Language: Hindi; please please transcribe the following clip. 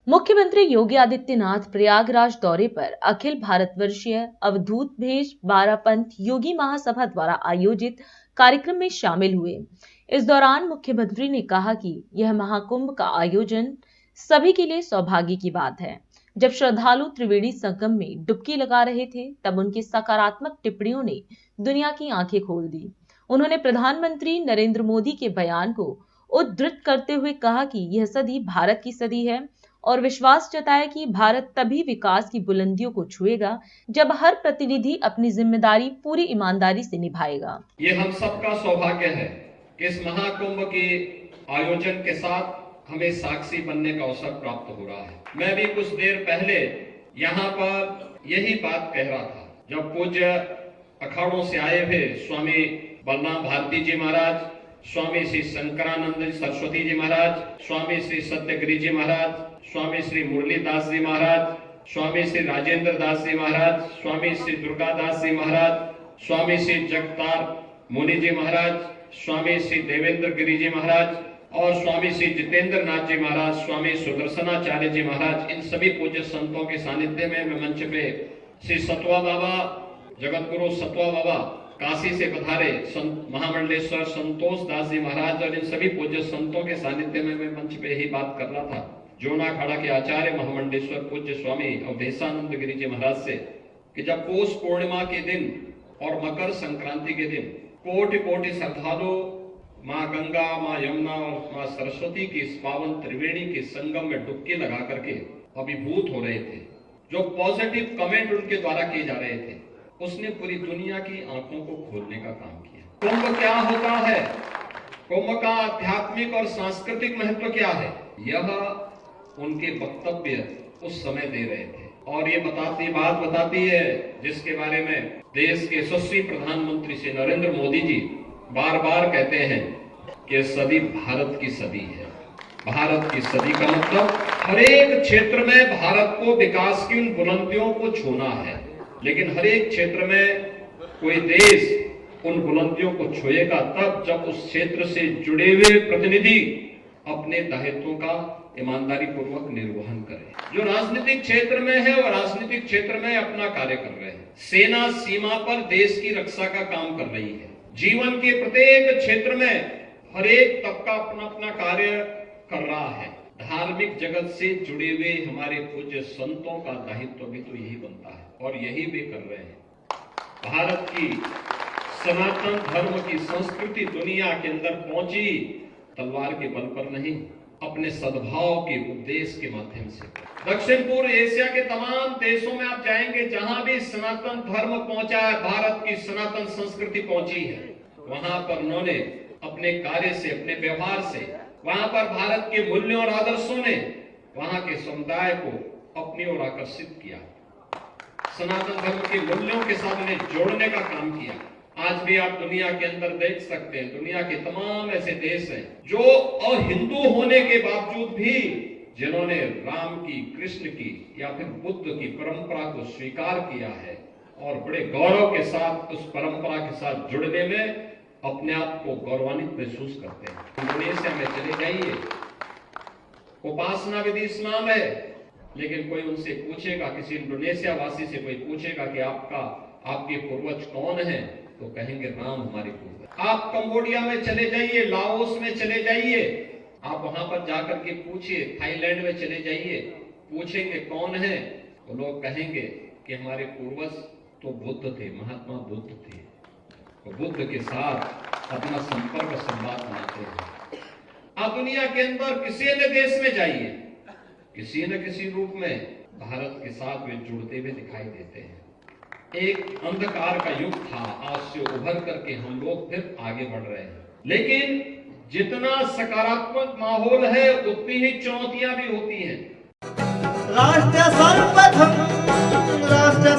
मुख्यमंत्री योगी आदित्यनाथ प्रयागराज दौरे पर अखिल भारतवर्षीय अवधूत भेष बारापंथ योगी महासभा द्वारा आयोजित कार्यक्रम में शामिल हुए। इस दौरान मुख्यमंत्री ने कहा कि यह महाकुंभ का आयोजन सभी के लिए सौभाग्य की बात है। जब श्रद्धालु त्रिवेणी संगम में डुबकी लगा रहे थे, तब उनकी सकारात्मक टिप्पणियों ने दुनिया की आंखें खोल दी। उन्होंने प्रधानमंत्री नरेंद्र मोदी के बयान को उद्धृत करते हुए कहा कि यह सदी भारत की सदी है और विश्वास जताया कि भारत तभी विकास की बुलंदियों को छुएगा जब हर प्रतिनिधि अपनी जिम्मेदारी पूरी ईमानदारी से निभाएगा। ये हम सबका सौभाग्य है कि इस महाकुंभ के आयोजन के साथ हमें साक्षी बनने का अवसर प्राप्त हो रहा है। मैं भी कुछ देर पहले यहाँ पर यही बात कह रहा था, जब पूज्य अखाड़ों से आए हुए स्वामी बलराम भारती जी महाराज, स्वामी श्री शंकरानंद सरस्वती जी महाराज, स्वामी श्री सत्यगिरी जी महाराज, स्वामी श्री मुरलीदास जी महाराज, स्वामी श्री राजेंद्र दास जी महाराज, स्वामी श्री दुर्गादास जी महाराज, स्वामी श्री जगतार मुनि जी महाराज, स्वामी श्री देवेंद्र गिरी जी महाराज और स्वामी श्री जितेंद्र नाथ जी महाराज, स्वामी सुदर्शनाचार्य जी महाराज, इन सभी पूज्य संतों के सानिध्य में मैं मंच पे श्री सतवा बाबा, जगत गुरु सतवा बाबा काशी से पधारे संत महामंडलेश्वर संतोष दास जी महाराज और इन सभी पूज्य संतों के सानिध्य में मैं मंच पे यही बात कर रहा था। जोना खाड़ा के आचार्य महामंडलेश्वर पूज्य स्वामी अवधेशानंद गिरी जी महाराज से कि जब पौष पूर्णिमा के दिन और मकर संक्रांति के दिन कोटि कोटि श्रद्धालु माँ गंगा, माँ यमुना और माँ सरस्वती की इस पावन त्रिवेणी के संगम में डुबकी लगा करके अभिभूत हो रहे थे, जो पॉजिटिव कमेंट उनके द्वारा किए जा रहे थे, उसने पूरी दुनिया की आंखों को खोलने का काम किया। कुंभ क्या होता है, कुंभ का आध्यात्मिक और सांस्कृतिक महत्व क्या है, यह उनके वक्तव्य उस समय दे रहे थे। और ये बात बताती है जिसके बारे में देश के यशस्वी प्रधानमंत्री श्री नरेंद्र मोदी जी बार बार कहते हैं कि सदी भारत की सदी है। भारत की सदी का मतलब हर एक क्षेत्र में भारत को विकास की उन बुलंदियों को छूना है, लेकिन हर एक क्षेत्र में कोई देश उन बुलंदियों को छुएगा तब जब उस क्षेत्र से जुड़े हुए प्रतिनिधि अपने दायित्वों का ईमानदारी पूर्वक निर्वहन करें। जो राजनीतिक क्षेत्र में है वो राजनीतिक क्षेत्र में अपना कार्य कर रहे हैं। सेना सीमा पर देश की रक्षा का काम कर रही है। जीवन के प्रत्येक क्षेत्र में हर एक तबका अपना अपना कार्य कर रहा है। धार्मिक जगत से जुड़े हुए हमारे पूज्य संतों का दायित्व भी तो यही बनता है और यही वे कर रहे हैं। भारत की सनातन धर्म की संस्कृति दुनिया के अंदर पहुंची तलवार के बल पर नहीं, अपने सद्भाव के उपदेश के माध्यम से। दक्षिण पूर्व एशिया के तमाम देशों में आप जाएंगे, जहां भी सनातन धर्म पहुंचा है, भारत की सनातन संस्कृति पहुंची है, वहां पर उन्होंने अपने कार्य से, अपने व्यवहार से, वहां पर भारत के मूल्यों और आदर्शों ने वहां के समुदाय को अपनी ओर आकर्षित किया। सनातन धर्म के मूल्यों के साथ उन्हें जोड़ने का काम किया। आज भी आप दुनिया के अंदर देख सकते हैं, दुनिया के तमाम ऐसे देश हैं जो अहिंदू होने के बावजूद भी जिन्होंने राम की, कृष्ण की या फिर बुद्ध की परंपरा को स्वीकार किया है और बड़े गौरव के साथ उस परंपरा के साथ जुड़ने में अपने आप को गौरवान्वित महसूस करते हैं। इंडोनेशिया में चले जाइए, उपासना विधि इस्लाम है, लेकिन कोई उनसे पूछेगा, किसी इंडोनेशिया वासी से कोई पूछेगा कि आपके पूर्वज कौन हैं, तो कहेंगे राम हमारे पूर्वज। आप कंबोडिया में चले जाइए, लाओस में चले जाइए, आप वहां पर जाकर के पूछिए, थाईलैंड में चले जाइए, पूछेंगे कौन है, तो लोग कहेंगे कि हमारे पूर्वज तो बुद्ध थे, महात्मा बुद्ध थे। तो बुद्ध के साथ अपना संपर्क संवाद बनाते हैं। आप दुनिया के अंदर किसी न देश में जाइए, किसी न किसी रूप में भारत के साथ वे जुड़ते हुए दिखाई देते हैं। एक अंधकार का युग था, आज से उभर करके हम लोग फिर आगे बढ़ रहे हैं, लेकिन जितना सकारात्मक माहौल है उतनी ही चुनौतियां भी होती हैं। राष्ट्र सर्वप्रथम, राष्ट्र